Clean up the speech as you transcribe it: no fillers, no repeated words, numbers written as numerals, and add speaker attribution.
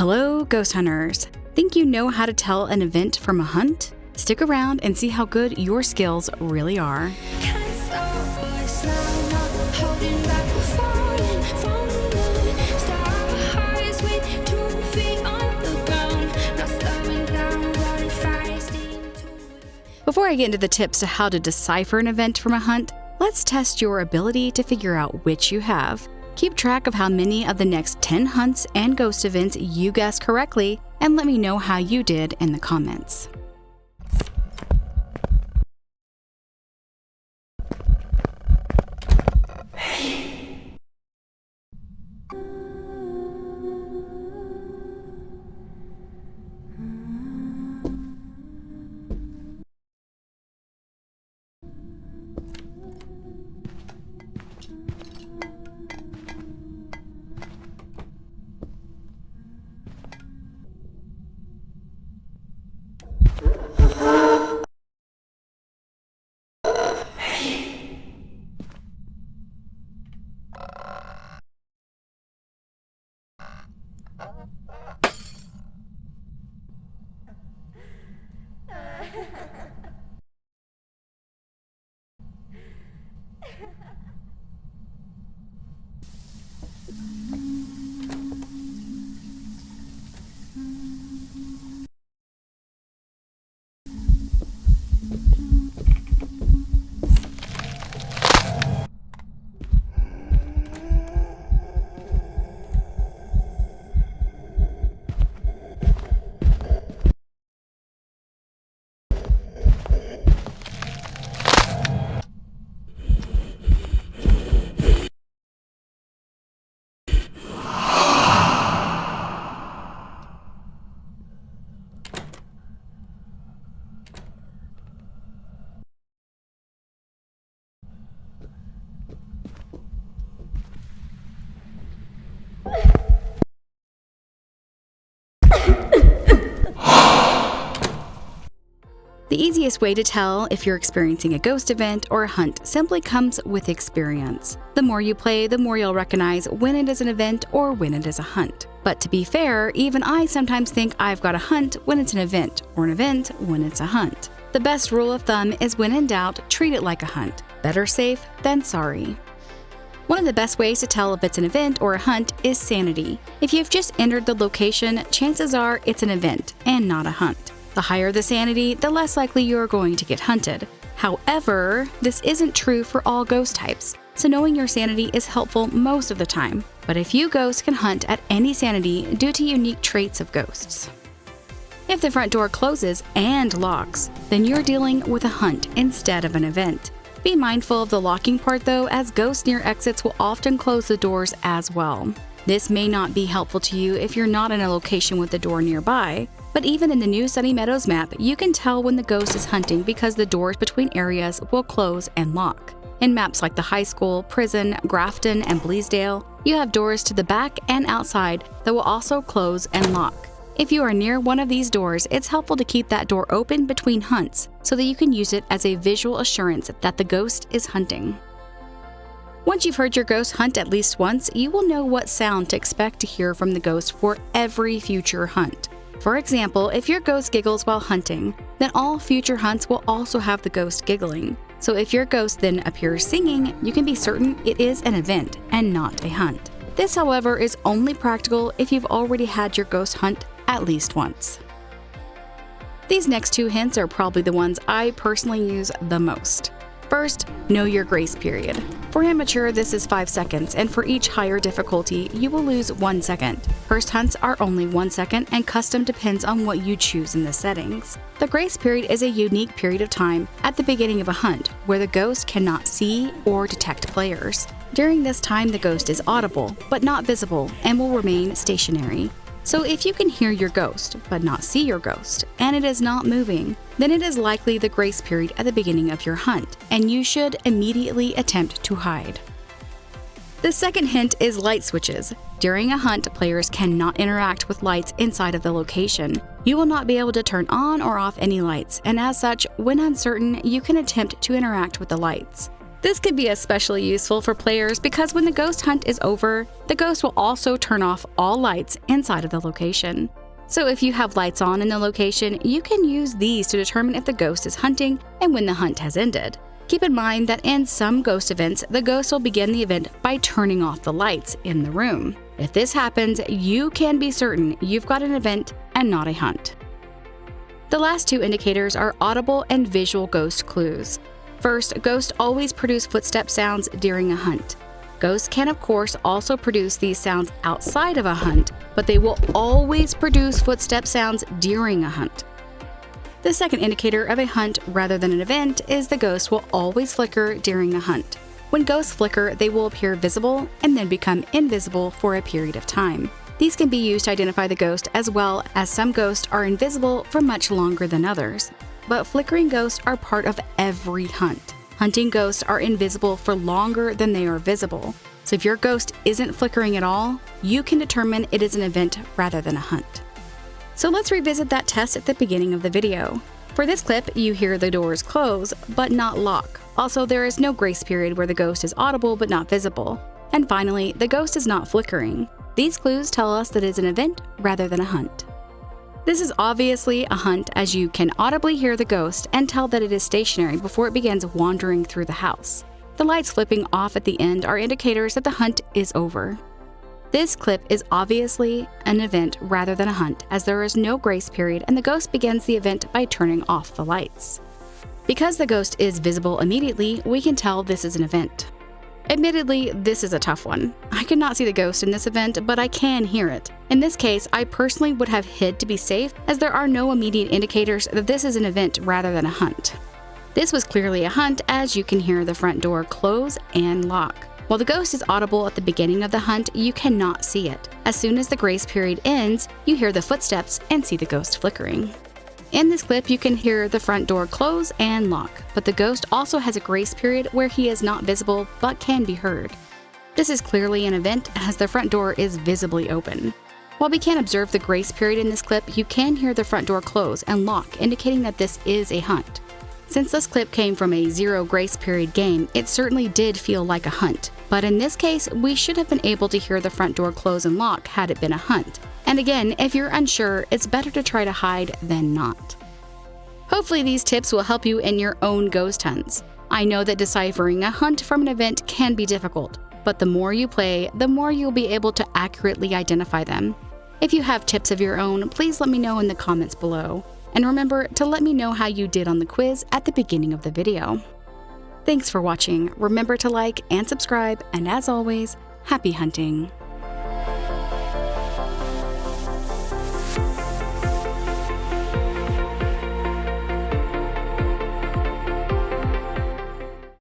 Speaker 1: Hello, ghost hunters! Think you know how to tell an event from a hunt? Stick around and see how good your skills really are. Before I get into the tips to how to decipher an event from a hunt, let's test your ability to figure out which you have. Keep track of how many of the next 10 hunts and ghost events you guessed correctly, and let me know how you did in the comments. The easiest way to tell if you're experiencing a ghost event or a hunt simply comes with experience. The more you play, the more you'll recognize when it is an event or when it is a hunt. But to be fair, even I sometimes think I've got a hunt when it's an event, or an event when it's a hunt. The best rule of thumb is when in doubt, treat it like a hunt. Better safe than sorry. One of the best ways to tell if it's an event or a hunt is sanity. If you've just entered the location, chances are it's an event and not a hunt. The higher the sanity, the less likely you're going to get hunted. However, this isn't true for all ghost types, so knowing your sanity is helpful most of the time. But a few ghosts can hunt at any sanity due to unique traits of ghosts. If the front door closes and locks, then you're dealing with a hunt instead of an event. Be mindful of the locking part though, as ghosts near exits will often close the doors as well. This may not be helpful to you if you're not in a location with a door nearby, but even in the new Sunny Meadows map, you can tell when the ghost is hunting because the doors between areas will close and lock. In maps like the high school, prison, Grafton, and Bleasdale, you have doors to the back and outside that will also close and lock. If you are near one of these doors, it's helpful to keep that door open between hunts so that you can use it as a visual assurance that the ghost is hunting. Once you've heard your ghost hunt at least once, you will know what sound to expect to hear from the ghost for every future hunt. For example, if your ghost giggles while hunting, then all future hunts will also have the ghost giggling. So if your ghost then appears singing, you can be certain it is an event and not a hunt. This, however, is only practical if you've already had your ghost hunt at least once. These next two hints are probably the ones I personally use the most. First, know your grace period. For amateur, this is 5 seconds, and for each higher difficulty, you will lose 1 second. First hunts are only 1 second, and custom depends on what you choose in the settings. The grace period is a unique period of time at the beginning of a hunt, where the ghost cannot see or detect players. During this time, the ghost is audible, but not visible, and will remain stationary. So if you can hear your ghost, but not see your ghost, and it is not moving, then it is likely the grace period at the beginning of your hunt, and you should immediately attempt to hide. The second hint is light switches. During a hunt, players cannot interact with lights inside of the location. You will not be able to turn on or off any lights, and as such, when uncertain, you can attempt to interact with the lights. This could be especially useful for players because when the ghost hunt is over, the ghost will also turn off all lights inside of the location. So if you have lights on in the location, you can use these to determine if the ghost is hunting and when the hunt has ended. Keep in mind that in some ghost events, the ghost will begin the event by turning off the lights in the room. If this happens, you can be certain you've got an event and not a hunt. The last two indicators are audible and visual ghost clues. First, ghosts always produce footstep sounds during a hunt. Ghosts can, of course, also produce these sounds outside of a hunt, but they will always produce footstep sounds during a hunt. The second indicator of a hunt rather than an event is the ghost will always flicker during a hunt. When ghosts flicker, they will appear visible and then become invisible for a period of time. These can be used to identify the ghost, as well as some ghosts are invisible for much longer than others. But flickering ghosts are part of every hunt. Hunting ghosts are invisible for longer than they are visible. So if your ghost isn't flickering at all, you can determine it is an event rather than a hunt. So let's revisit that test at the beginning of the video. For this clip, you hear the doors close, but not lock. Also, there is no grace period where the ghost is audible but not visible. And finally, the ghost is not flickering. These clues tell us that it is an event rather than a hunt. This is obviously a hunt, as you can audibly hear the ghost and tell that it is stationary before it begins wandering through the house. The lights flipping off at the end are indicators that the hunt is over. This clip is obviously an event rather than a hunt, as there is no grace period and the ghost begins the event by turning off the lights. Because the ghost is visible immediately, we can tell this is an event. Admittedly, this is a tough one. I could not see the ghost in this event, but I can hear it. In this case, I personally would have hid to be safe, as there are no immediate indicators that this is an event rather than a hunt. This was clearly a hunt, as you can hear the front door close and lock. While the ghost is audible at the beginning of the hunt, you cannot see it. As soon as the grace period ends, you hear the footsteps and see the ghost flickering. In this clip, you can hear the front door close and lock, but the ghost also has a grace period where he is not visible but can be heard. This is clearly an event, as the front door is visibly open. While we can't observe the grace period in this clip, you can hear the front door close and lock, indicating that this is a hunt. Since this clip came from a zero grace period game, it certainly did feel like a hunt. But in this case, we should have been able to hear the front door close and lock had it been a hunt. And again, if you're unsure, it's better to try to hide than not. Hopefully these tips will help you in your own ghost hunts. I know that deciphering a hunt from an event can be difficult, but the more you play, the more you'll be able to accurately identify them. If you have tips of your own, please let me know in the comments below. And remember to let me know how you did on the quiz at the beginning of the video. Thanks for watching. Remember to like and subscribe, and as always, happy hunting!